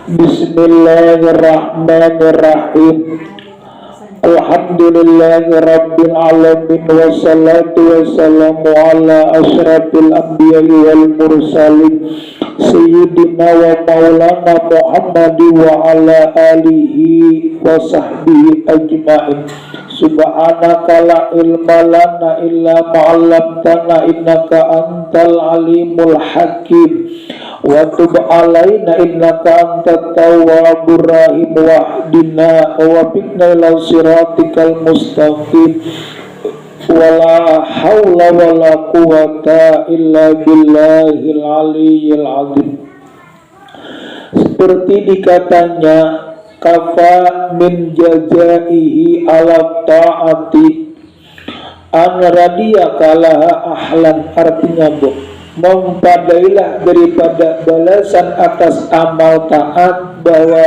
Bismillahirrahmanirrahim. Alhamdulillahirabbil alamin wassalatu wassalamu ala asyrafil anbiya'i wal mursalin sayyidina wa maulana Muhammadin wa ala alihi wa sahbihi ajma'in. Subhanaka la ilma lana illa ma 'allamtana innaka antal alimul hakim. Wa tub alaina innaka antat tawwabur rahim wahdina wa biqna ila siratikal mustaqim. Wala haula wala quwata illa billahil aliyyil azim. Seperti dikatanya, kafa min jazaihi ala ta'ati an radiyakalah ahlan, artinya mempadailah daripada balasan atas amal taat bahwa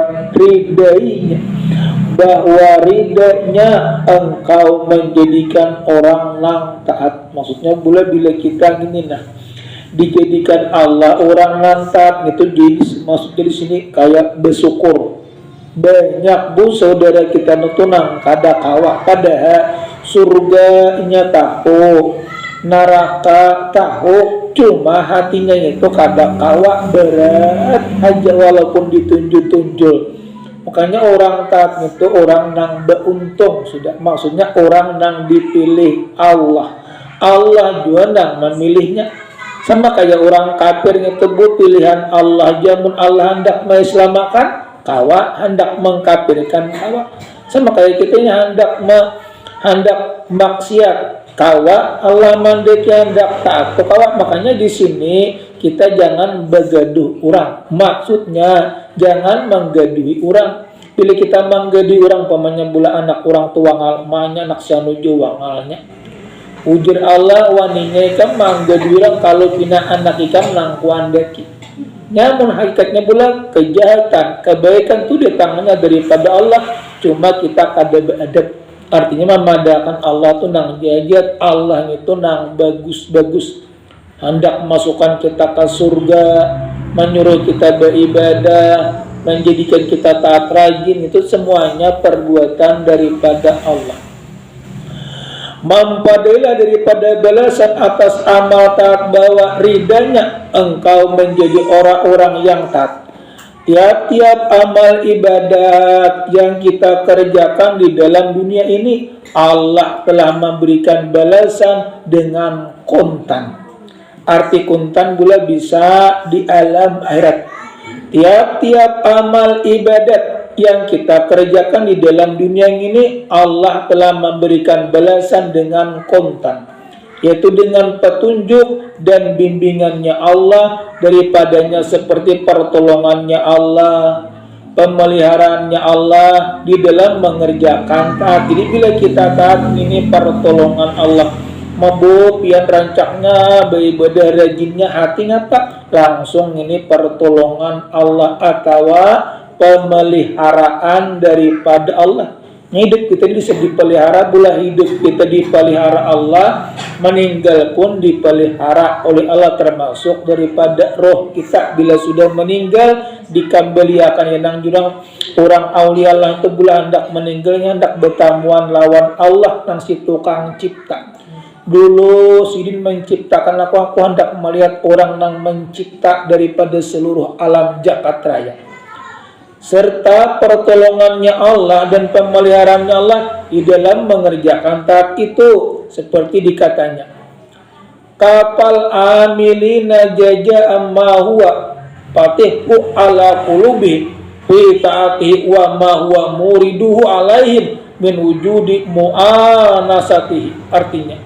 ridanya engkau menjadikan orang nang taat. Maksudnya bila kita gini dijadikan Allah orang nang taat itu, jadi maksudnya di sini kayak bersyukur. Banyak saudara kita nutunang kada kawa, padahal surganya tahu, neraka tahu, cuma hatinya itu kada kawa, berat aja walaupun ditunjuk-tunjuk. Makanya orang taat itu orang nang beruntung sudah, maksudnya orang nang dipilih Allah. Allah juga nang memilihnya. Sama kayak orang kafir itu pilihan Allah, jamun Allah hendak mengislamakan kawa, hendak mengkafirkan kawa. Sama kayak kita hendak maksiat kawa, Allah mandeki hendak taat kawa. Makanya di sini kita jangan begaduh orang. Maksudnya jangan menggaduhi orang. Bila kita menggaduhi orang, pamannya bula anak orang tua ngalmanya anak sanuju wangalnya. Ujur Allah waninya ikam menggaduhi orang kalau pina anak ikam nangkuan deki. Namun hakikatnya pula kejahatan, kebaikan itu datangnya daripada Allah. Cuma kita kada beradab. Artinya memadakan Allah itu nang jajat, Allah itu nang bagus-bagus. Hendak masukkan kita ke surga, menyuruh kita beribadah, menjadikan kita taat rajin, itu semuanya perbuatan daripada Allah. Mempadailah daripada balasan atas amal taat bahwa ridanya engkau menjadi orang-orang yang taat. Tiap-tiap amal ibadat yang kita kerjakan di dalam dunia ini, Allah telah memberikan balasan dengan kontan. Arti kontan pula bisa di alam akhirat. Tiap-tiap amal ibadat yang kita kerjakan di dalam dunia ini, Allah telah memberikan balasan dengan kontan, yaitu dengan petunjuk dan bimbingannya Allah, daripadanya seperti pertolongannya Allah, pemeliharaannya Allah di dalam mengerjakan taat. Jadi bila kita taat, ini pertolongan Allah. Mabuk pian rancaknya, beribadah rajinnya hati ngapa, langsung ini pertolongan Allah atau pemeliharaan daripada Allah. Hidup kita bisa dipelihara, pula hidup kita dipelihara Allah, meninggal pun dipelihara oleh Allah, termasuk daripada roh kita bila sudah meninggal dikembalikan yang jurang orang aulia Allah itu pula hendak meninggalnya hendak bertamuan lawan Allah nang si tukang cipta. Dulu Sidin menciptakan aku hendak melihat orang nang mencipta daripada seluruh alam jagat raya, serta pertolongannya Allah dan pemeliharaannya Allah di dalam mengerjakan taat itu. Seperti dikatanya, kapal amilina jaja amma huwa fatihu ala qulubi fi ta'atihi wa ma huwa muriduhu alaihim min wujudi mu'anasatihi. Artinya,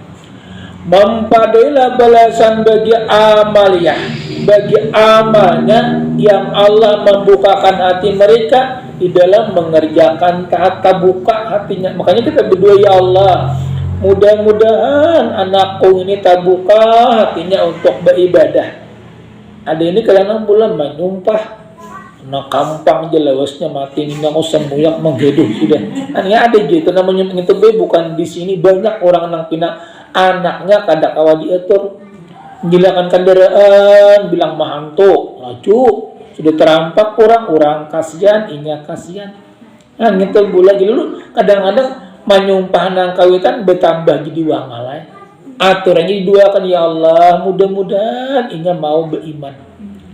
mempadailah balasan bagi amaliyah, bagi amalnya yang Allah membukakan hati mereka di dalam mengerjakan taat, terbuka hatinya. Makanya kita berdoa, ya Allah, mudah-mudahan anakku ini terbuka hatinya untuk beribadah. Ada ini kadang bulan menyumpah nak kampang je lewasnya mati ini aku semuyak menggeduh sudah. Hanya ada gitu namanya itu bukan di sini, banyak orang nang pina anaknya kada kawa diatur, gilakan kendaraan bilang mahantu laju sudah terampak orang kasihan, inya kasihan. Nah gitu bulan jadi lu kadang-kadang menyumpah nang kawitan bertambah jadi wangalai. Aturannya diduakan, ya Allah mudah-mudahan inya mau beriman.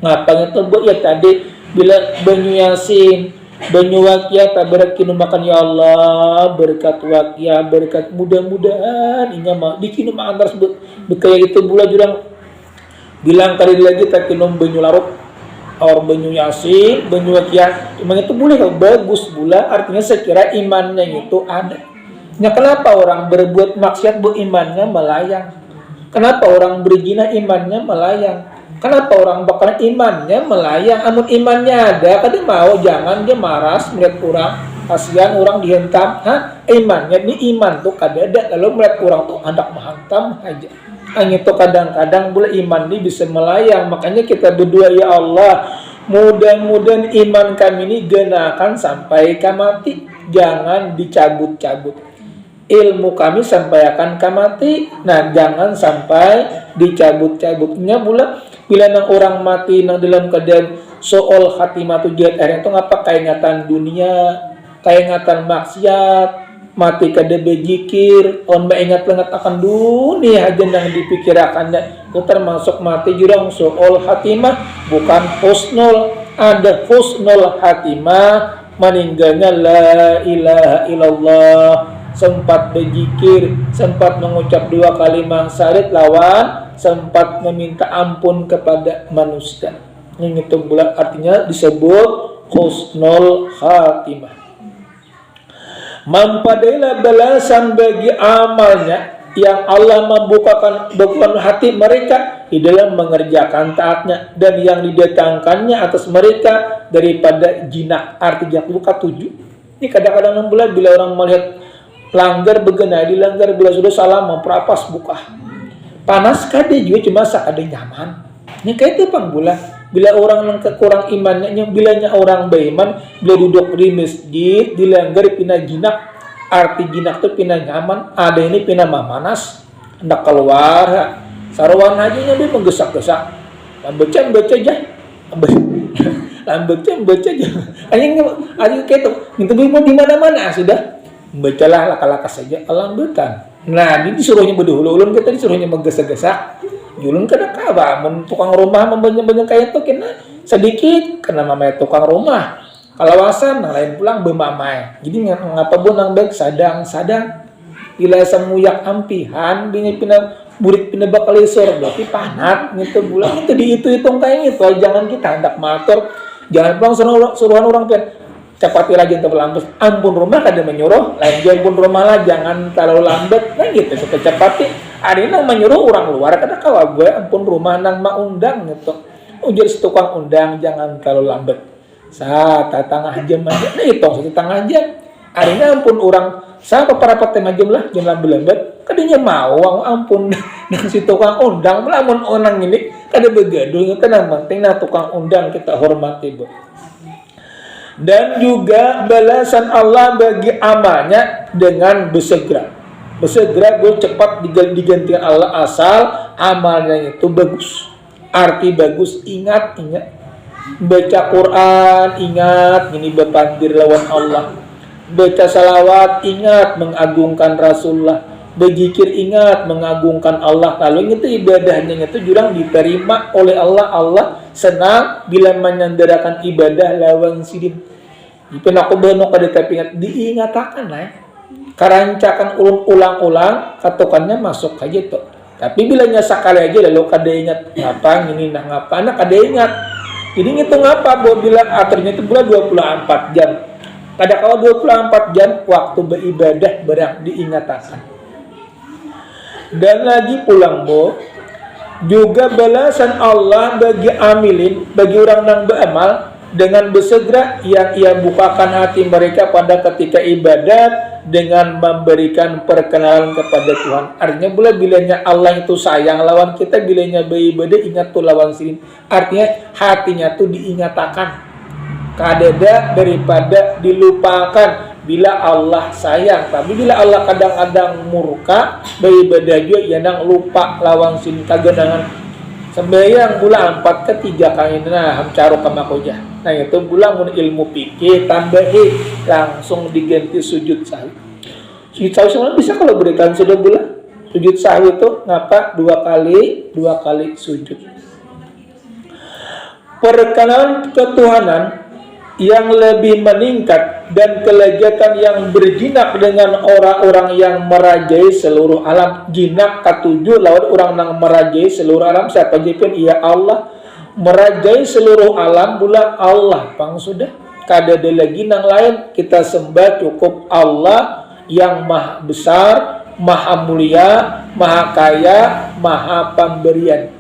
Ngapa itu bu ya tadi bila banyu yasin, banyu wakia tabarakinu makan, ya Allah berkat wakia, berkat mudah-mudahan inya mau dikinu makan tersebut. Bekaya itu bulan jurang bilang kali lagi tak kinum banyu larut or banyu yasin, banyu wakia, emang itu boleh kalau bagus pula, artinya sekira imannya itu ada. Ya kenapa orang berbuat maksiat bu imannya melayang? Kenapa orang berzina imannya melayang? Kenapa orang bakal imannya melayang? Amun imannya ada, kadang mau jangan dia maras melihat orang, kasihan orang dihentam. Imannya ini iman tuh kadang ada, lalu melihat orang tuh hendak menghantam aja. Hanya itu kadang-kadang boleh iman ini bisa melayang. Makanya kita berdoa, ya Allah mudah-mudahan iman kami ini genakan sampai mati, jangan dicabut-cabut. Ilmu kami sampai akan mati, nah jangan sampai dicabut-cabutnya pula. Bila nang orang mati nang dalam keadaan soal khatimatu jahat akhirnya itu ngapa kaingatan dunia, kaingatan maksiat, mati kada bejikir, on ingat banget akan dunia aja nang dipikirakannya. Itu termasuk mati jurang soal khatimah, bukan husnul. Ada husnul khatimah, meninggalnya la ilaha illallah, sempat berzikir, sempat mengucap 2 kalimat syahadat lawan, sempat meminta ampun kepada manusia. Ini itu bulan artinya disebut husnul khatimah. Mempadailah balasan bagi amalnya yang Allah membukakan hati mereka di dalam mengerjakan taatnya, dan yang didatangkannya atas mereka daripada jinak. Artinya buka 7. Ini kadang-kadang bulan bila orang melihat langgar begena dilanggar, bila sudah salah memperapas buka panas kade juga cuma sakade nyaman. Ini kayak itu pang bola bila orang yang kekurang imannya, yang bilanya orang beriman bila duduk di masjid dilanggar pindah jinak. Arti jinak tuh pindah nyaman, ada ini pindah mamanas hendak keluar sarwan aja nyambi menggesak-gesak baca aja baca aja aja kayak itu itu mau di mana-mana sudah bacalah laka-laka saja alambetan. Nah, ini disuruhnya berdua ulun kita disuruhnya menggesak-gesak. Ulun kada kawa mun tukang rumah membanyak-banyak kayak itu kena sedikit kena mamai tukang rumah. Kalawasan nang lain pulang bemamai. Jadi ngapa bu nang baik sadang-sadang ila samuyak ampihan bini pina burik pina bakal isor berarti panat gitu bulan itu dihitung kayak gitu. Jangan kita hendak matur, jangan pulang suruhan orang pian cepati lagi untuk lambat. Ampun rumah kada menyuruh, lain dia ampun rumah lah jangan terlalu lambat. Nah gitu suka cepati. Ada nang menyuruh orang luar kada kawa gue ampun rumah nang maundang gitu. Ujar tukang undang jangan terlalu lambat. Tengah jam aja. Nah itu 1,5 jam. Ada ampun orang sama parapat tema jam lah jam lambat. Kadanya mau ampun nang si tukang undang melamun orang ini kada begaduh tenang penting nah tukang undang kita hormati bu. Dan juga balasan Allah bagi amalnya dengan bersegera. Bersegera gue cepat digantikan Allah asal amalnya itu bagus. Arti bagus, ingat. Baca Quran, ingat ini berpandir lawan Allah. Baca salawat, ingat mengagungkan Rasulullah. Berzikir, ingat mengagungkan Allah. Lalu itu ibadahnya itu jurang diterima oleh Allah. Allah senang bila menyandarkan ibadah lawan sidin. Ipin aku benok kada tapi ingat diingatakan lah. Karancakan ulang-ulang katukannya masuk aja tuh. Tapi bila nyasa kali aja lalu kada ingat ngapa ini nah ngapa nah kada ingat. Jadi ngitung apa bila aturnya itu bulan 24 jam. Kada kalau 24 jam waktu beribadah berang diingatakan. Dan lagi pulang juga balasan Allah bagi amilin, bagi orang yang beramal dengan bersegera yang ia bukakan hati mereka pada ketika ibadat dengan memberikan perkenalan kepada Tuhan. Artinya bilanya Allah itu sayang lawan kita, bilanya beribadah ingat tuh lawan sini. Artinya hatinya tuh diingatakan. Kadada daripada dilupakan. Bila Allah sayang, tapi bila Allah kadang-kadang murka, beribadah juga yang lupa lawan sini kagenangan sembayang bulan 4 ke 3 kali nah caro kamakoja. Nah itu bulan mun ilmu pikir tambahi langsung diganti sujud sahwi. Sujud sahwi sebenarnya bisa kalau berikan sudah bulan. Sujud sahwi itu ngapa 2 kali sujud. Perkenalan ketuhanan yang lebih meningkat dan kelezatan yang berjinak dengan orang-orang yang merajai seluruh alam. Jinak ketujuh lawan orang yang merajai seluruh alam siapa jepin ia Allah merajai seluruh alam pula Allah pang sudah kada ada lagi nang lain kita sembah cukup Allah yang maha besar, maha mulia, maha kaya, maha pemberian.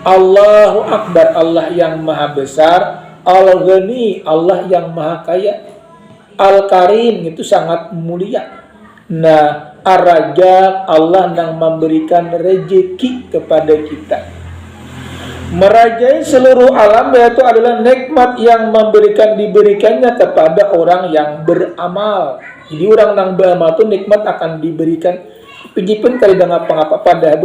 Allahu Akbar, Allah yang maha besar, Al-Ghani, Allah yang maha kaya, Al-Karim, itu sangat mulia. Nah, Ar-Razzaq, Allah yang memberikan rezeki kepada kita. Merajai seluruh alam yaitu adalah nikmat yang diberikannya kepada orang yang beramal. Jadi orang yang beramal itu nikmat akan diberikan. Pejipun kali dengan apa-apa pada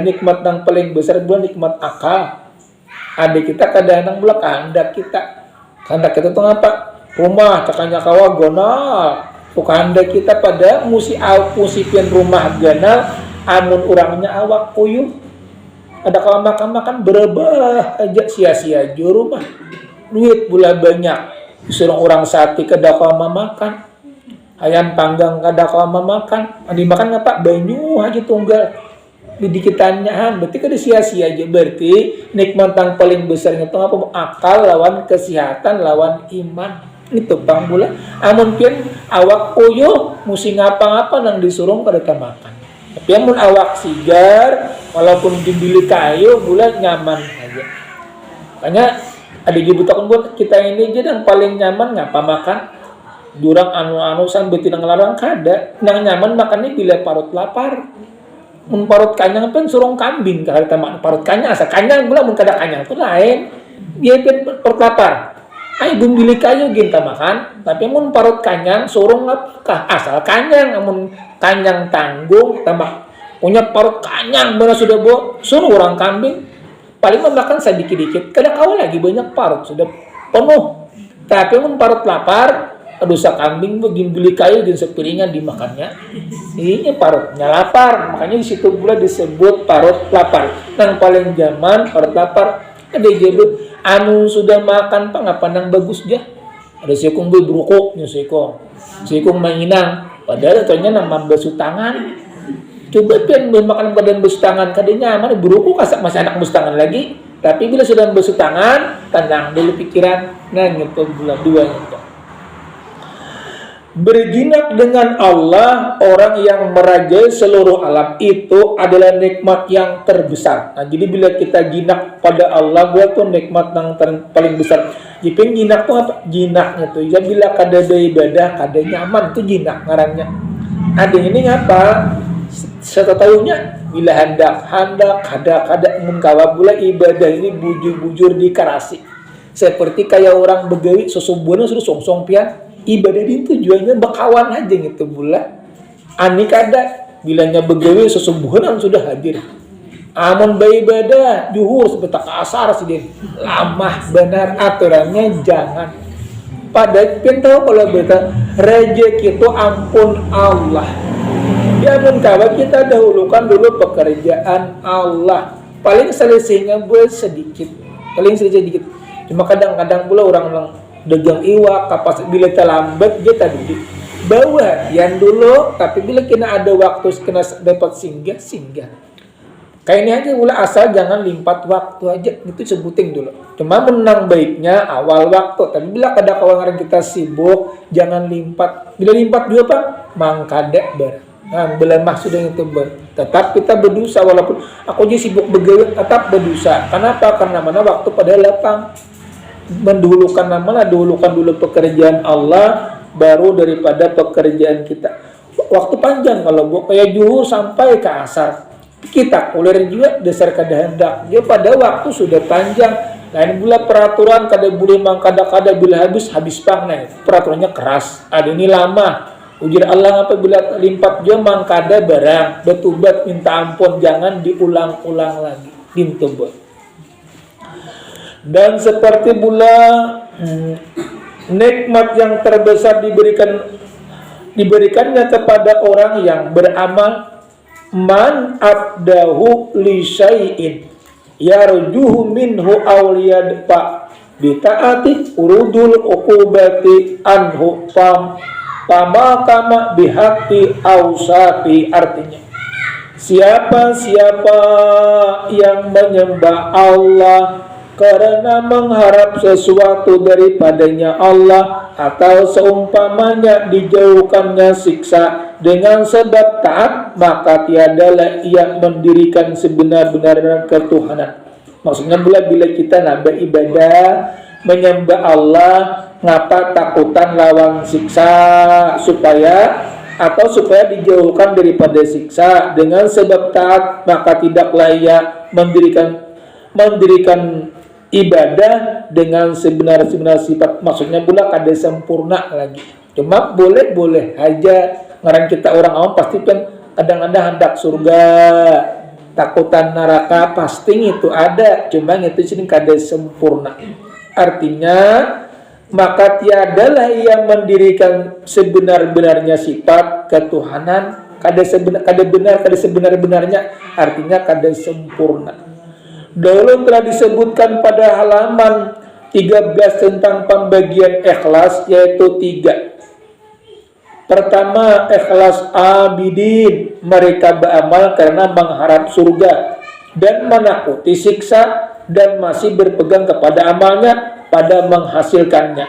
nikmat yang paling besar bukan nikmat akal. Adik kita kadang-kadang bulan kehendak kita tuh apa? Rumah cakanya kawa gonal. Kehendak kita pada musipin rumah ganal amun orangnya awak puyuh. Ada kalau makan berebah aja sia-sia aja rumah. Duit pula banyak. Disuruh orang sate kada kalau makan. Ayam panggang kada kalau makan. Dimakan ngapa? Banyu aja tunggal. Didikitannya berarti kada sia-sia aja. Berarti nikmat yang paling besar itu apa? Akal lawan kesehatan lawan iman. Itu bang pula. Amun pian awak puyuh musi ngapa-ngapa nang disuruh kada makan. Tapi amun awak sigar walaupun dibeli kayu bulan nyaman aja. Makanya ada dibutuhkan buat kita ini aja yang paling nyaman ngapa makan. Durang anu-anu sampai tidak ngelarang kada. Nang nyaman makannya bila parut lapar. Mun parut kanyang pen surung kambing kalau kita makan parut kanyang asa kanyang pula mun kada kanyang itu lain. Dia pen parut lapar. Ai bumili kayu kita makan, tapi mun parut kanyang surung apakah asal kanyang amun kanyang tanggung tambah punya parut kanyang benar sudah bo suruh orang kambing paling memakan sedikit-dikit kada kau lagi banyak parut sudah penuh. Tapi mun parut lapar dosa kambing beli kayu dan sepiringan dimakannya. Ini parutnya lapar, makanya di situ pula disebut parut lapar. Yang paling zaman parut lapar ada jebut anu sudah makan ngapa nang bagus dia. Ada sekung berukuk nya sekung mainang. Padahal ternyata nang basuh tangan. Coba pian makan badan basuh tangan kadenya nyaman berukuk masih anak basuh tangan lagi. Tapi bila sudah basuh tangan, tenang dulu pikiran. Nah, gitu bulan 2 gitu. Berjinak dengan Allah, orang yang merajai seluruh alam itu adalah nikmat yang terbesar. Nah, jadi bila kita jinak pada Allah, buat tuh nikmat yang paling besar. Jadi jinak tuh apa? Jinaknya tuh. Ya bila kada ada ibadah, kada nyaman tuh jinak ngarannya. Ada ini ngapa? Setatahunya bila hendak kada mengkawa pula ibadah ini bujur-bujur dikarasi. Seperti kayak orang begawi sesubuhnya sudah songsong pian. Ibadah ini tujuannya bakawan aja gitu pula. Ani kada bilanya begawe sesubuhan sudah hadir. Amun beribadah juhur sebetak asar sidin. Lamah benar aturannya jangan. Pada pintu kalau beta rezeki itu ampun Allah. Dia amun kawa kita dahulukan dulu pekerjaan Allah. Paling selisihnya buat sedikit. Cuma kadang-kadang pula orang dagang iwak kapas bila terlambat dia tadi bawa yang dulu tapi bila kena ada waktu kena dapat singgah kayak ini aja pula asal jangan limpat waktu aja itu sebuting dulu cuma menang baiknya awal waktu tapi bila kada kawan kita sibuk jangan limpat bila limpat juga pak mangkada ber nah bila maksudnya itu tetap kita berdosa walaupun aku aja sibuk begawe tetap berdosa kenapa karena mana waktu pada lapang mendahulukan dahulukan dulu pekerjaan Allah baru daripada pekerjaan kita. Waktu panjang kalau kayak juhur sampai ke asar. Kita kuliah juga dasar kehendak. Dia pada waktu sudah panjang. Lain pula peraturan kada boleh mangkada bila habis pang nah. Peraturannya keras. Ada ini lama. Ujar Allah apabila limpat dia mangkada barang, betubat minta ampun jangan diulang-ulang lagi. Dintobat. Dan seperti pula nikmat yang terbesar diberikannya kepada orang yang beramal, man abdahu li syai'in yarjuhu minhu awliyadfa bita'ati urudul uqubati anhu kama bihaqi awsafi. Artinya, siapa yang menyembah Allah karena mengharap sesuatu daripadanya Allah, atau seumpamanya dijauhkannya siksa dengan sebab taat, maka tiadalah ia mendirikan sebenar-benarnya ketuhanan. Maksudnya bila kita nak beribadah menyembah Allah, ngapa takutan lawan siksa, supaya dijauhkan daripada siksa dengan sebab taat, maka tidaklah ia mendirikan ibadah dengan sebenar-benar sifat. Maksudnya pula kada sempurna lagi. Cuma boleh aja ngarang kita orang awam pasti kan kadang-kadang hendak surga, takutan neraka pasti itu ada, cuma itu sini kada sempurna. Artinya maka tiadalah ia mendirikan sebenar-benarnya sifat ketuhanan, kada sebenar-benarnya, artinya kada sempurna. Dahulu telah disebutkan pada halaman 13 tentang pembagian ikhlas, yaitu 3. Pertama, ikhlas abidin, mereka beramal karena mengharap surga dan menakuti siksa dan masih berpegang kepada amalnya pada menghasilkannya.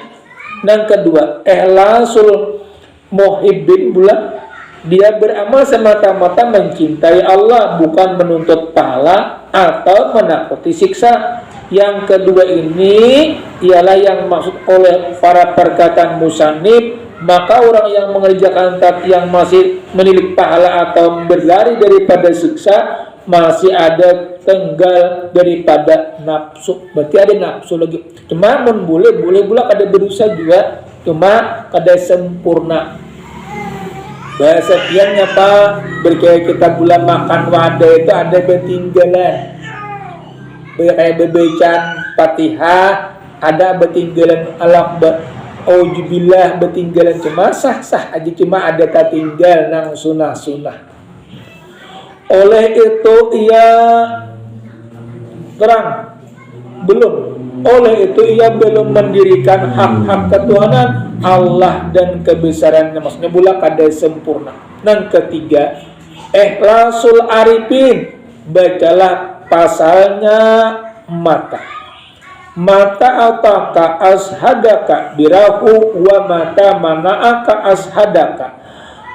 Dan kedua, ikhlasul muhibbin pula, dia beramal semata-mata mencintai Allah, bukan menuntut pahala atau menakuti siksa. Yang kedua ini ialah yang maksud oleh para perkataan musannif, maka orang yang mengerjakan taat yang masih menilik pahala atau berlari daripada siksa, masih ada tenggal daripada nafsu. Berarti ada nafsu lagi. Cuma boleh pula kada berusaha juga, cuma kada sempurna. Bahasa tiangnya Pak, berkaya kita bulan makan wadah itu ada betinggalan. Kayak bebecan Fatihah, ada betinggalan auzubillah betinggalan, cuma sah aja, cuma ada tatinggal nang sunah. Oleh itu ia terang belum mendirikan hak-hak ketuhanan Allah dan kebesarannya, maksudnya pula kada sempurna. Yang ketiga, ikhlasul arifin, bacalah pasalnya mata ataka ashadaka birahu wa mata mana'aka ashadaka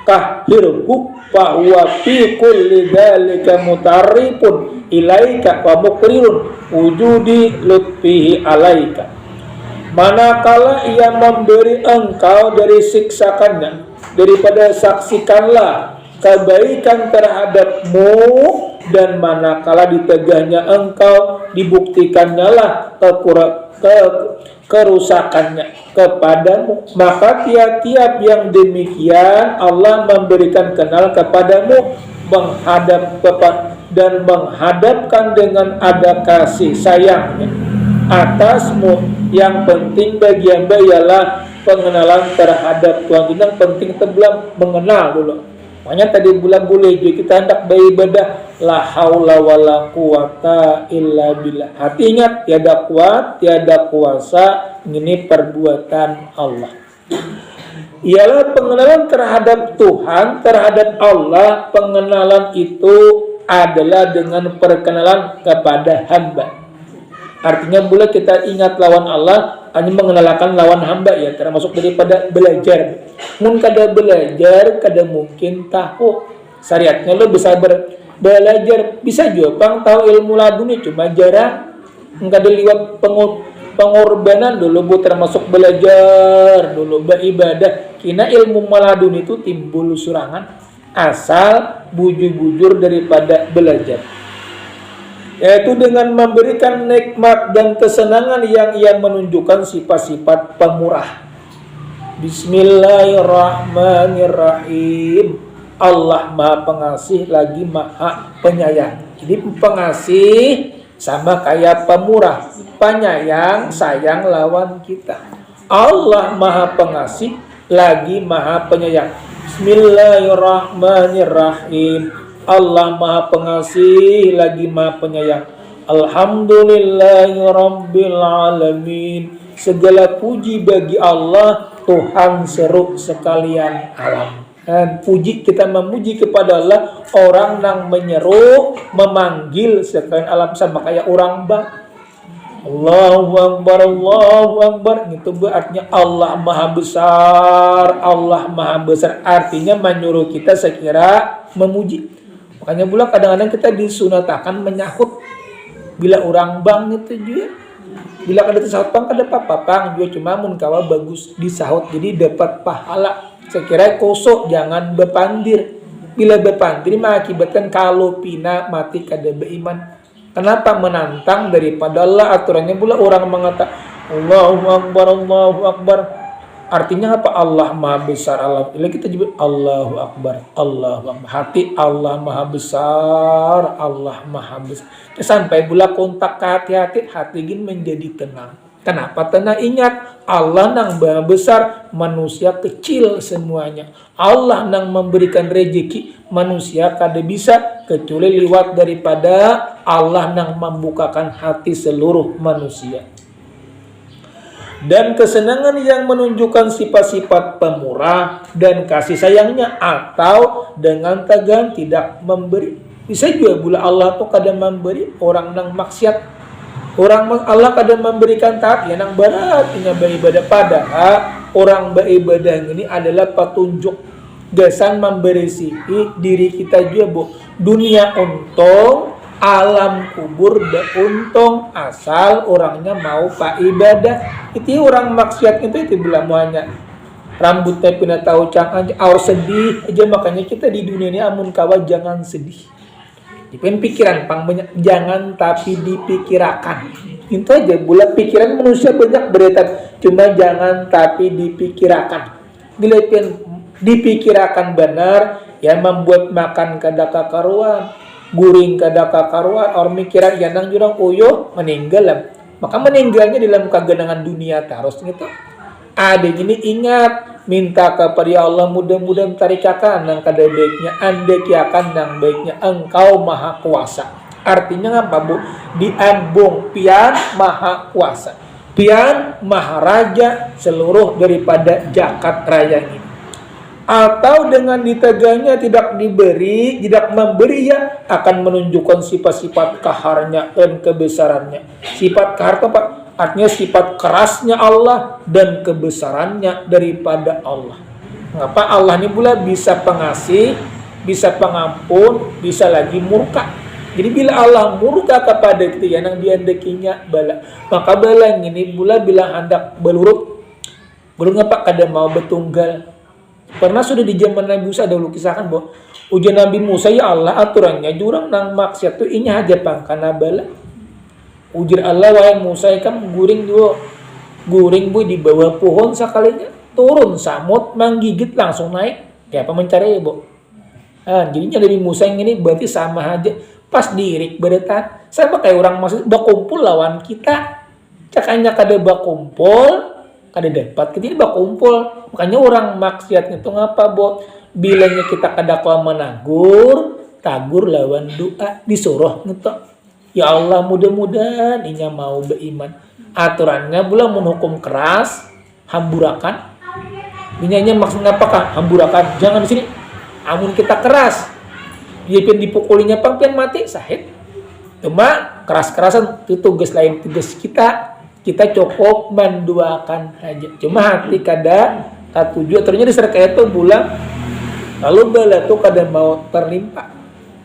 kahirhu fa huwa fi kulli dzalika mutarrifun ilaika wa mukrirun wujudi lutfihi alaika. Manakala ia memberi engkau dari siksakannya, daripada saksikanlah kebaikan terhadapmu, dan manakala ditegahnya engkau, dibuktikannya lah kerusakannya kepadamu, maka tiap-tiap yang demikian Allah memberikan kenal kepadamu, menghadapkan dengan ada kasih sayangnya atasmu. Yang penting bagi hamba ialah pengenalan terhadap Tuhan. Yang penting tebelah mengenal dulu. Makanya tadi bulan boleh juga kita hendak beribadah, la haula wala quwata illa billah. Hati ingat, tiada kuat, tiada kuasa, ini perbuatan Allah. Ialah pengenalan terhadap Tuhan, terhadap Allah. Pengenalan itu adalah dengan perkenalan kepada hamba. Artinya boleh kita ingat lawan Allah, hanya mengenalkan lawan hamba, ya, termasuk daripada belajar. Mun kada belajar, kada mungkin tahu syariatnya. Lo bisa belajar, bisa juga pang tahu ilmu laduni, cuma jarang. Kada liwat pengorbanan dulu, termasuk belajar dulu, beribadah. Kina ilmu maladun itu timbul surangan asal bujur-bujur daripada belajar, yaitu dengan memberikan nikmat dan kesenangan yang ia menunjukkan sifat-sifat pemurah. Bismillahirrahmanirrahim. Allah Maha Pengasih lagi Maha Penyayang. Jadi pengasih sama kayak pemurah. penyayang, sayang lawan kita. Allah Maha Pengasih lagi Maha Penyayang. Bismillahirrahmanirrahim. Allah Maha Pengasih lagi Maha Penyayang. Alhamdulillahirabbil alamin. Segala puji bagi Allah, Tuhan seru sekalian alam. Dan puji, kita memuji kepada Allah, orang yang menyeru, memanggil sekalian alam, sama kayak orang bang. Allahu Akbar, Allahu Akbar. Itu artinya Allah Maha Besar, Allah Maha Besar. Artinya menyuruh kita sekira memuji. Makanya pula kadang-kadang kita disunatakan menyahut. Bila orang bang itu juga, bila kada disahut pang kada apa-apa pang juga, cuma mun kawa bagus disahut jadi dapat pahala. Saya kira kosok, jangan berpandir. Bila berpandir mengakibatkan kalau pina mati kada beriman. Kenapa menantang daripada Allah? Aturannya pula orang mengatakan Allahu Akbar, Allahu Akbar. Artinya apa? Allah Maha Besar. Allah. Bila kita juga Allahu Akbar, Allahu Akbar. Hati Allah Maha Besar, Allah Maha Besar. Sampai pula kontak ke hati-hati, hati ingin menjadi tenang. Kenapa tenang? Ingat, Allah yang Maha Besar, manusia kecil semuanya. Allah yang memberikan rezeki, manusia kada bisa kecuali lewat daripada Allah yang membukakan hati seluruh manusia. Dan kesenangan yang menunjukkan sifat-sifat pemurah dan kasih sayangnya, atau dengan tegang tidak memberi. Bisa juga pula Allah tuh kadang memberi orang yang maksiat. Orang Allah kadang memberikan taat yang berat punya beribadah, padahal orang beribadah ini adalah petunjuk gasan memberisihi diri kita juga, Bu. Dunia untung, alam kubur untung, asal orangnya mau pak ibadah. Itu orang maksiat itu bilang muanya rambutnya pina tahu cang aja, sedih aja. Makanya kita di dunia ini amun kawa jangan sedih. Dipin pikiran pang banyak, jangan tapi dipikirakan. Itu aja, bulat pikiran manusia banyak beretan, cuma jangan tapi dipikirakan. Bila pin dipikirakan benar, yang membuat makan kada kakaruan, guring kada kakaruan, orang mikiran janang jurang uyo meninggal. Maka meninggalnya dalam kegenangan dunia terus gitu. Ada ini ingat, minta kepada Allah, mudah-mudahan tarikakan yang kada baiknya, andekiakan yang baiknya, Engkau Maha Kuasa. Artinya apa, Bu? Diambung pian Maha Kuasa, pian Maha Raja seluruh daripada jagat raya ini. Atau dengan ditegangnya tidak diberi, tidak memberi, ya akan menunjukkan sifat-sifat kaharnya dan kebesarannya. Sifat kahar apa? Artinya sifat kerasnya Allah dan kebesarannya daripada Allah. Mengapa Allah ini pula bisa pengasih, bisa pengampun, bisa lagi murka. Jadi bila Allah murka kepada kita yang diandekinya bala, maka bala ini pula bila hendak belurut, belum ngapa kada mau betunggal. Pernah sudah di zaman Nabi Musa dahulu kisahkan bahwa ujian Nabi Musa, ya Allah aturannya jurang nang maksiat tu ini aja pangkana bala. Ujar Allah, wahai Musa kan guring dua, guring bu di bawah pohon sekalinya turun samut menggigit langsung naik. Ya apa mencari ya, Bu? Jadinya Nabi Musa yang ini berarti sama aja, pas diirik beretan sama kayak orang masih berkumpul lawan kita. Cakanya kada berkumpul, kada dapat kita berkumpul. Makanya orang maksiat itu ngapa, Bu? Bilangnya kita kada kuat menagur, tagur lawan doa, disuruh ngetok. Ya Allah, mudah-mudahan inya mau beriman. Aturannya pula menghukum keras, hamburakan. Inya maksudnya apakah? Hamburakan. Jangan di sini. Amun kita keras, dia pun dipukulinya pang mati, sahid. Cuma keras-kerasan itu tugas lain, tugas kita. Kita cukup menduakan aja. Cuma hati kada tuju. Ternyata diserkai itu bulan. Lalu bala tu kada mau terlimpa.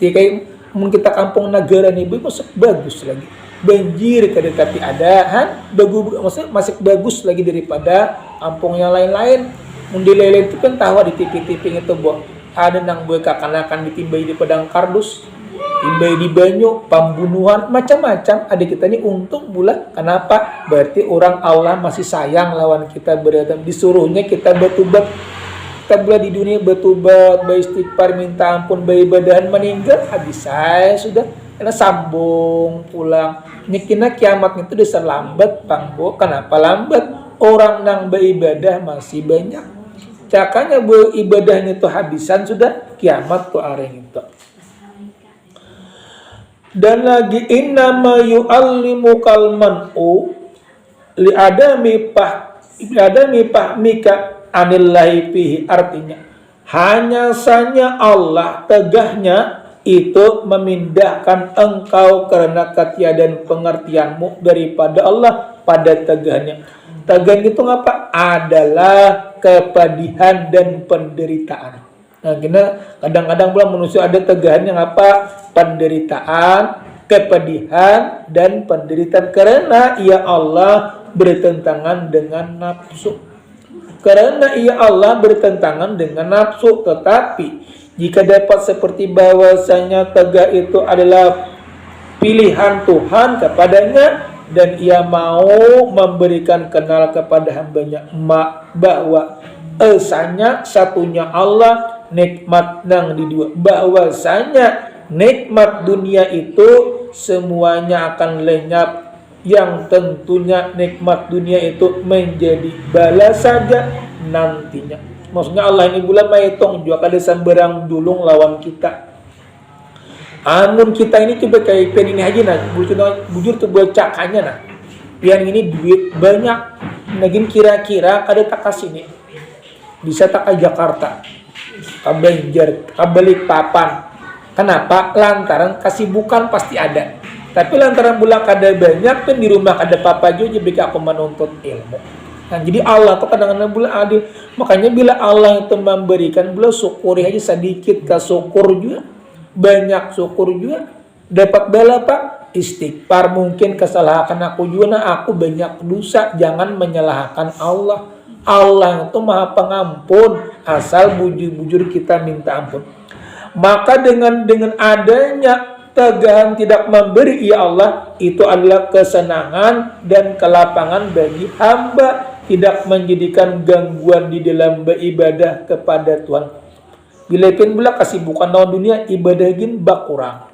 Kayak mungkin kita kampung negara nih, masih bagus lagi. Banjir kada tapi ada, bagus, maksudnya masih bagus lagi daripada kampung yang lain-lain. Mundi lain itu kan tahu di TV-TV itu, Bu. Ada nang buat kakanakan ditimbai di padang kardus, timbai di banyu, pembunuhan, macam-macam. Ada kita ini untung pula. Kenapa? Berarti orang Allah masih sayang lawan kita, berada disuruhnya kita bertobat. Kita boleh di dunia bertobat, beristighfar, minta ampun, beribadahan, meninggal habis saya sudah. karena sambung pulang nyekina kiamat itu bisa lambat pangbo. Kenapa lambat? Orang nang beribadah masih banyak. Cakanya ibadahnya itu habisan sudah kiamat tuh areng itu. Dan lagi innama yu'allimukal man'u liadami fahmika anillahi fihi, artinya hanya saja Allah tegahnya itu memindahkan engkau karena ketiadaan pengertianmu daripada Allah pada tegahnya. Tegahan itu apa? Adalah kepedihan dan penderitaan. Nah, kadang-kadang pula manusia ada tegahan yang apa? Penderitaan, kepedihan, dan penderitaan. Karena ia Allah bertentangan dengan nafsu. Karena ia Allah bertentangan dengan nafsu. Tetapi jika dapat seperti bahwasanya tegah itu adalah pilihan Tuhan kepadanya, dan ia mau memberikan kenal kepada hambanya bahwa esanya satunya Allah, nikmat nang di dua, bahwasanya nikmat dunia itu semuanya akan lenyap, yang tentunya nikmat dunia itu menjadi balas saja nantinya. Maksudnya Allah ini bulan maitong juga kada samberang dulung lawan kita. Amun kita ini coba kayak pian ini aja nah, bujur tuh buat cakanya nah. Pian ini duit banyak, nagin kira-kira kada tak kasih nih. Bisa tak ke Jakarta, ke Banjar, ke Balikpapan. Kenapa? Lantaran kesibukan pasti ada. Tapi lantaran bulan kada banyak, kan di rumah kada apa juga jadi aku menuntut ilmu. Nah, jadi Allah tuh kadang-kadang bulan adil. Makanya bila Allah itu memberikan, bulan syukuri aja sedikit, ke syukur juga. Banyak syukur juga. Dapat bala pak, istighfar. Mungkin kesalahan aku juga, nah aku banyak dosa. Jangan menyalahkan Allah. Allah itu maha pengampun, asal bujur-bujur kita minta ampun. Maka dengan adanya tegahan tidak memberi ya Allah, itu adalah kesenangan dan kelapangan bagi hamba, tidak menjadikan gangguan di dalam beribadah kepada Tuhan. Bila pun pula kesibukan lawan dunia, ibadah gin bak kurang.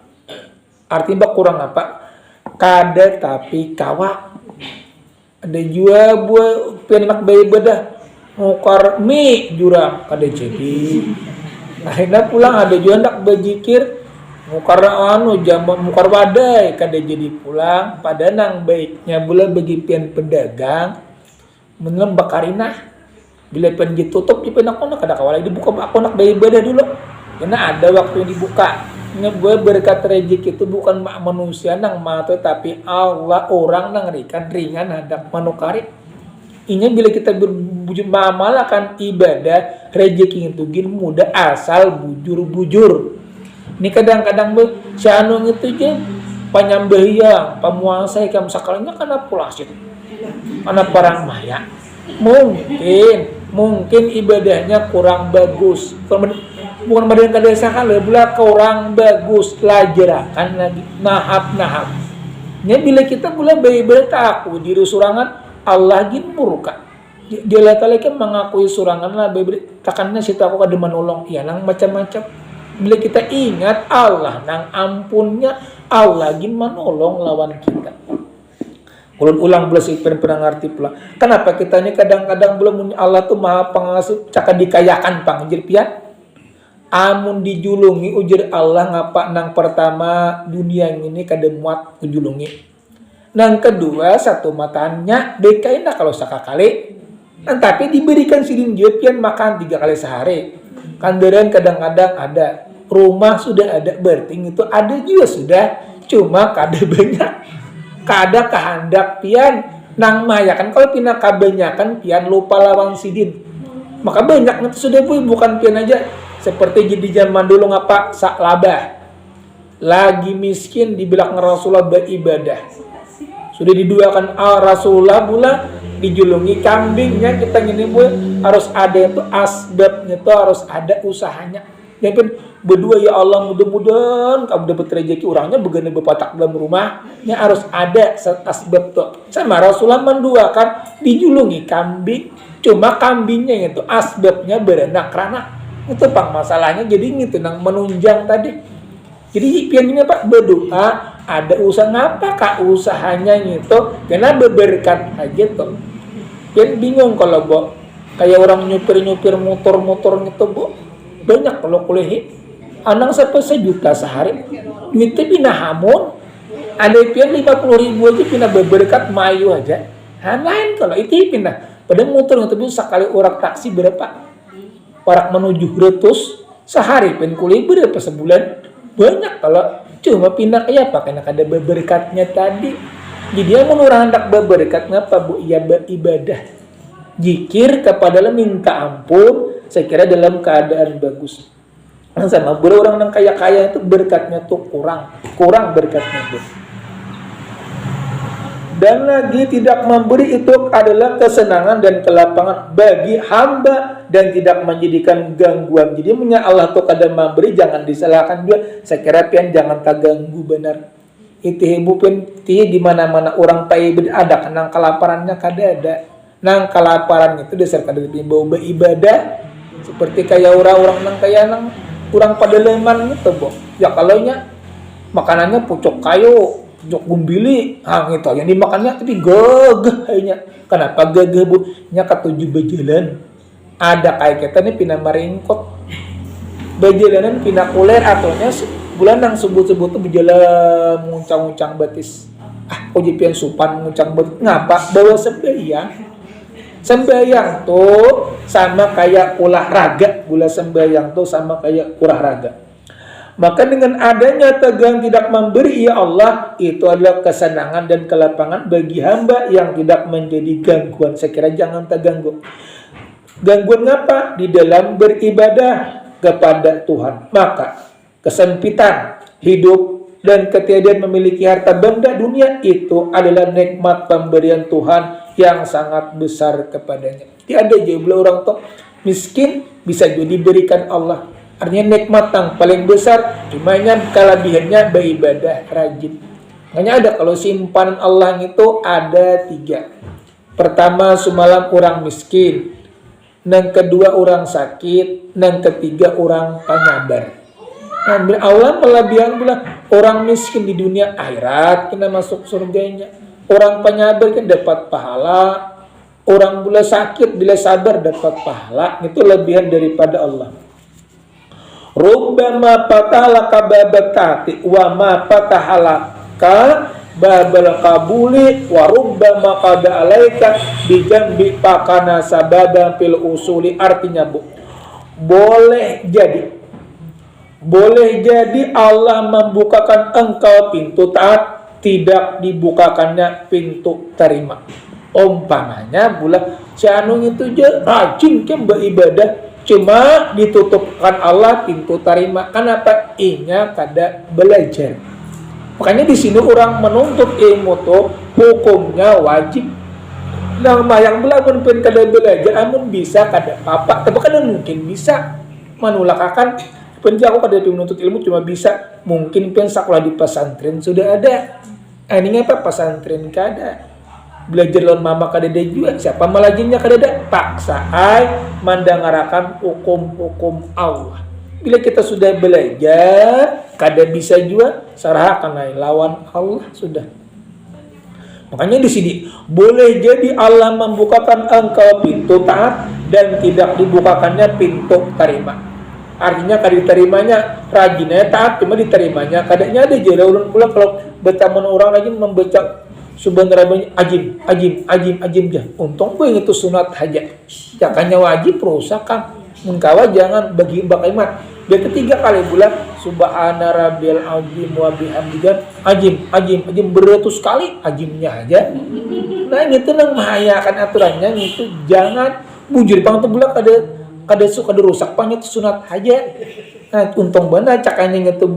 Artinya bak kurang apa? Kada tapi kawa. Ada juga buat penak beribadah ngukar mie jurang kada jadi. Akhirnya pulang ada juga ndak berzikir ngukar mukar wadai kada jadi pulang. Pada nang baiknya bulan bagi pian pedagang menem bakarina. Bila pen ditutup di penak kono kada kawalai dibuka aku nak beribadah dulu. Karena ada waktu yang dibuka. Gue berkat rezeki itu bukan manusia nang mata, tapi Allah orang nang ringan hadap manukari. Inya bila kita berbujur mamalakan ibadah, rezeki itu gin mudah asal bujur-bujur. Ini kadang-kadang sianung itu je panyambahiyang, pamuasa ikam sakalanya karena pulasit. Karena barang maya. Mungkin ibadahnya kurang bagus. Bukan badan kedesakan lebih kurang bagus, lajerakan lagi nahap. Nya bila kita mulai beribadah aku diri surangan Allah gin murka. Dia lagi mengakui surangan lah takannya situ aku kada menolong ya nang macam-macam. Bila kita ingat Allah nang ampunnya, Allah gin menolong lawan kita. Ulun ulang belas pernah ngerti pula. Kenapa kita ini kadang-kadang belum Allah tuh maha pengasih cakap dikayakan panggil pian. Amun dijulungi ujar Allah ngapa nang pertama dunia ini kada muat ujulungi. Nang kedua satu matanya bekaina kalau sakakali. Tapi diberikan sidin pian makan 3 kali sehari. Kandaran kadang-kadang ada. Rumah sudah ada, berting itu ada juga sudah. Cuma kada banyak. Kada kehendak pian nang maya kan kalau pina kebanyakan pian lupa lawan sidin. Maka banyak itu sudah bukan pian aja. Seperti jadi zaman dulu ngapa sak labah. Lagi miskin di belakang Rasulullah beribadah. Sudah diduakan Rasulullah pula dijulungi kambingnya kita gini harus ada itu asbabnya itu harus ada usahanya. Yang pun berdua ya Allah mudah-mudahan kamu dapat rezeki orangnya begini berpatak dalam rumahnya harus ada asbab tuh. Sama Rasulullah menduakan dijulungi kambing. Cuma kambingnya itu asbabnya beranak-ranak. Itu pang masalahnya jadi gitu nang menunjang tadi. Jadi pian ini Pak berdoa, ada usaha ngapa Kak usahanya gitu, karena berberkat aja tuh. Pian bingung kalau Bo, kayak orang nyupir motor gitu Bo, banyak kalau kuliah, anang sampai 1 juta sehari, duitnya pindah hamun, ada pian 50.000 aja pindah berberkat mayu aja, lain kalau itu pindah, pada motor itu bisa sekali orang taksi berapa, orang menuju 100 sehari, pian kuliah berapa sebulan. Banyak kalau cuma pindah kayak apa karena ada berberkatnya tadi. Jadi yang menurut hendak berberkat ngapa Bu? Ya beribadah, zikir kepada Allah, minta ampun. Saya kira dalam keadaan bagus. Sama boleh orang yang kaya itu berkatnya tuh kurang berkatnya tuh. Dan lagi tidak memberi itu adalah kesenangan dan kelapangan bagi hamba dan tidak menjadikan gangguan. Jadi Allah tuh kadang memberi, jangan disalahkan juga. Saya kira pian jangan tak ganggu benar. Itu ibu pian di mana-mana orang pai ada nang kelaparannya kada ada. Nang kelaparan itu dasar kada bau beribadah. Seperti kayak orang-orang nang kayak nang kurang pada leman gitu, Bo. Ya kalau nya makanannya pucuk kayu, jok gumbili, gitu yang dimakannya tapi gagah kayaknya. Kenapa gagah Bu? Nya ketujuh berjalan. Ada kayak kita nih pindah maringkot. Berjalanan pindah kuler ataunya bulan yang sebut-sebut tuh berjalan nguncang-nguncang batis. Kok jipian supan nguncang batis. Ngapa? Bawa sembahyang. Sembahyang tuh sama kayak olahraga. Gula sembahyang tuh sama kayak olahraga. Maka dengan adanya tegang tidak memberi ya Allah, itu adalah kesenangan dan kelapangan bagi hamba yang tidak menjadi gangguan. Saya kira jangan terganggu. Gangguan apa? Di dalam beribadah kepada Tuhan. Maka kesempitan hidup dan ketiadaan memiliki harta benda dunia itu adalah nikmat pemberian Tuhan yang sangat besar kepadanya. Tiada jumlah orang tua miskin bisa jadi diberikan Allah. Artinya nikmat yang paling besar, cumanya kelebihannya beribadah rajin. Makanya ada kalau simpanan Allah itu ada 3. Pertama semalam orang miskin, yang kedua orang sakit, yang ketiga orang penyabar. Nah, Allah melebihan bilang orang miskin di dunia akhirat kena masuk surganya, orang penyabar kan dapat pahala, orang bila sakit bila sabar dapat pahala. Itu lebihan daripada Allah. Rubbama fatahalaka babakati wa ma fatahalaka babal qabuli wa rubbama qada alaika bijambi pakana sababa fil usuli. Artinya Bu, boleh jadi Allah membukakan engkau pintu taat, tidak dibukakannya pintu terima. Umpamanya bulan si anu itu je rajin ke beribadah, cuma ditutupkan Allah pintu terima. Kenapa? Inya kada belajar. Makanya di sini orang menuntut ilmu tuh hukumnya wajib. Nah, yang belakang pun kada belajar, amun bisa kada apa, tapi kada mungkin bisa menulakakan. Penjauh kada menuntut ilmu cuma bisa mungkin pun sekolah di pesantren sudah ada. Ini apa pesantren kada? Belajar lawan mama kada ada juga, siapa melajinnya kada ada, paksa mendengarakan hukum-hukum Allah. Bila kita sudah belajar kada bisa juga sarahkan lawan Allah sudah. Makanya di sini boleh jadi Allah membukakan engkau pintu taat dan tidak dibukakannya pintu terima. Artinya kada diterimanya rajinnya taat, cuma diterimanya kadanya ada jadi ulun pula kalau bertaman orang rajin membaca subhanallah ajim jah. Untung gue itu sunat aja. Jakanya wajib rusak kan. Mengkawa jangan bagi bakaimat. Dia ketiga kali bulan subhana rabbil azim wa bihamdihi ajim beratus kali ajimnya aja. Nah itu nang mahayakan aturannya itu jangan bujur pang bulan kada suka rusak pang itu sunat aja. Nah untung benar cakanya itu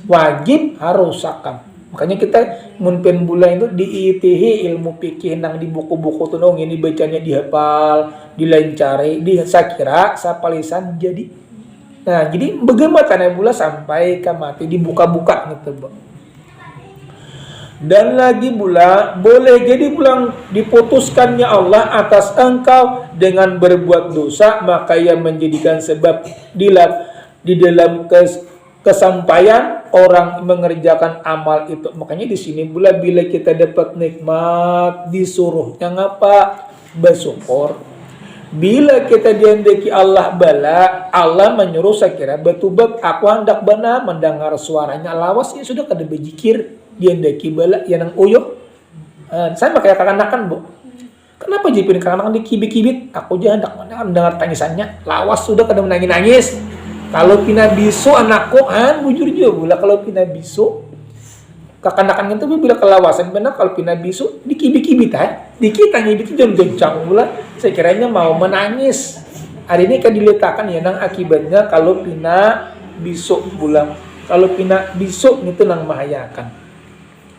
wajib harus sakam. Makanya kita munpen bulan itu diitihi ilmu fikih nang di buku-buku tuh dong, ini bacanya dihafal, dilancari, sakira sapalisan jadi. Nah, jadi bagaimana tanah bulan sampai ke mati dibuka-buka gitu, Bang. Dan lagi pula boleh jadi pulang diputuskannya Allah atas engkau dengan berbuat dosa, maka ia menjadikan sebab di dalam kesampaian orang mengerjakan amal itu. Makanya di sini bila kita dapat nikmat disuruhnya ngapa? Bersyukur. Bila kita dihendaki Allah bala, Allah menyuruh sekira betubak aku hendak bana mendengar suaranya lawas ya sudah kada berzikir dihendaki bala ya nang uyuh. Saya pakai kanakan bu. Kenapa jipin kanakan dikibit-kibit? Aku jangan mendengar tangisannya. Lawas sudah kada menangis-nangis. Kalau pina bisu anakku, bujur juga pula kalau pina bisu. Kekanakan itu bila kelawasan benar kalau pina bisu dikibit-kibit dikit ngibit itu goncang pula. Saya kiranya mau menangis. Hari ini kan diletakkan ya nang akibatnya kalau pina bisu pula. Kalau pina bisu itu nang mahayakan.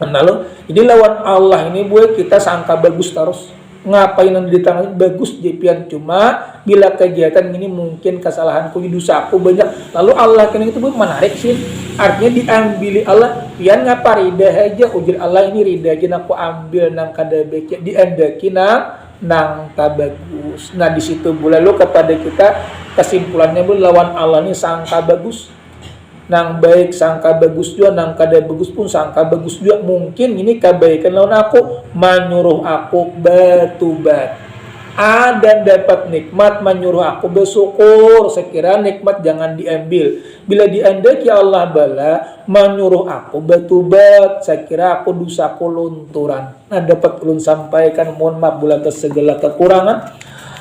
Lalu ini lawan Allah ini buat kita sangka bagus terus. Ngapain yang ditangani bagus jepian cuma bila kegiatan ini mungkin kesalahanku dosaku banyak lalu Allah kena itu menarik sih artinya diambil Allah pian ngapa rida aja ujar Allah ini rida aja aku ambil nang kada baik diandaki nang tabagus. Nah di situ lalu kepada kita kesimpulannya lawan Allah ini sangka bagus nang baik sangka bagus juga nang kada bagus pun sangka bagus juga mungkin ini kebaikan lawan aku menyuruh aku bertobat dan dapat nikmat menyuruh aku bersyukur. Sekira nikmat jangan diambil bila diandaki Allah bala menyuruh aku bertobat sekira aku dosaku lunturan. Nah dapat ulun sampaikan mohon maaf bulan atas segala kekurangan.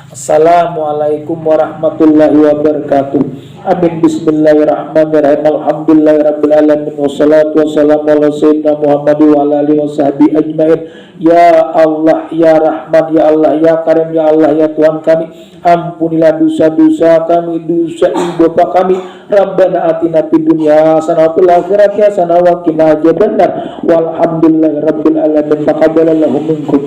Assalamualaikum warahmatullahi wabarakatuh. Amin. Bismillahirrahmanirrahim. Alhamdulillahirabbil alamin wassalatu wassalamu ala sayyidina Muhammad wa ala alihi washabihi ajmain. Ya Allah, ya Rahman, ya Allah, ya Karim, ya Allah, ya Tuhan kami, ampunilah dosa-dosa kami, dosa ibu bapa kami. Rabbana atina fid dunya hasanah wa fil akhirati hasanah wa qina adzabannar. Walhamdulillahirabbil alamin. Taqabbalallahu minkum.